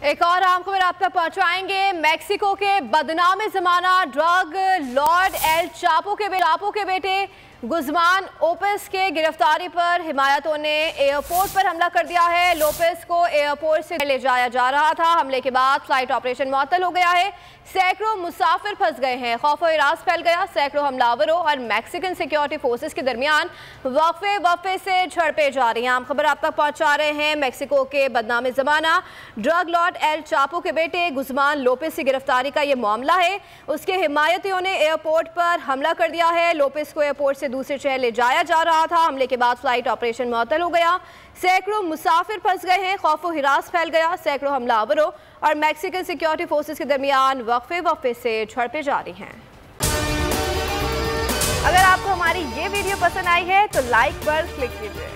एक और अहम खबर आप तक पहुंचाएंगे। मेक्सिको के बदनाम जमाना ड्रग लॉर्ड एल चापो के बेटे गुज़मान लोपेस के गिरफ्तारी पर हिमायतों ने एयरपोर्ट पर हमला कर दिया है। लोपेस को एयरपोर्ट से ले जाया जा रहा था। हमले के बाद फ्लाइट ऑपरेशन मुअत्तल हो गया है। सैकड़ों मुसाफिर फंस गए हैं। खौफ और हिरास फैल गया। सैकड़ों हमलावरों और मैक्सिकन सिक्योरिटी फोर्सेस के दरमियान वक्फे से झड़पें जा रही हैं। हम खबर आप तक पहुंचा रहे हैं। मेक्सिको के बदनाम जमाना ड्रग लॉर्ड एल चापो के बेटे गुज़मान लोपेस की गिरफ्तारी का ये मामला है। उसके हिमायतियों ने एयरपोर्ट पर हमला कर दिया है। लोपेस को एयरपोर्ट से दूसरे शहर ले जाया जा रहा था। हमले के बाद फ्लाइट ऑपरेशन मुअत्तल हो गया। सैकड़ों मुसाफिर फंस गए हैं। खौफ और हिरास फैल गया। सैकड़ों हमलावरों और मैक्सिकन सिक्योरिटी फोर्सेस के दरमियान वक्फे से झड़पें जारी हैं। अगर आपको हमारी ये वीडियो पसंद आई है तो लाइक पर क्लिक कीजिए।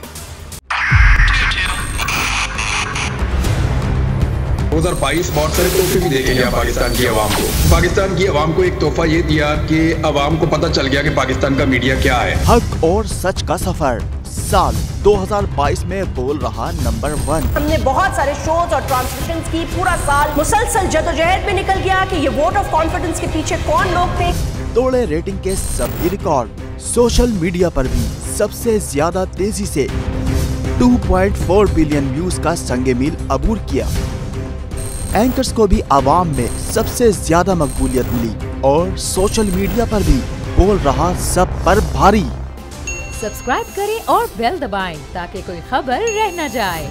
2022 बहुत सारे तोहफे भी देके गया पाकिस्तान की आवाम को। पाकिस्तान की आवाम को एक तोहफा ये दिया कि आवाम को पता चल गया कि पाकिस्तान का मीडिया क्या है। हक और सच का सफर साल 2022 में बोल रहा नंबर 1। हमने बहुत सारे शोज और ट्रांसमिशंस की। पूरा साल मुसलसल जदोजहद में निकल गया कि ये वोट ऑफ कॉन्फिडेंस के पीछे कौन लोग थे। तोड़े रेटिंग के सभी रिकॉर्ड। सोशल मीडिया पर भी सबसे ज्यादा तेजी से 2.4 बिलियन व्यूज का संगे मील अबूर किया। एंकर्स को भी आवाम में सबसे ज्यादा मकबूलियत मिली और सोशल मीडिया पर भी बोल रहा सब पर भारी। सब्सक्राइब करें और बेल दबाएं ताकि कोई खबर रह न जाए।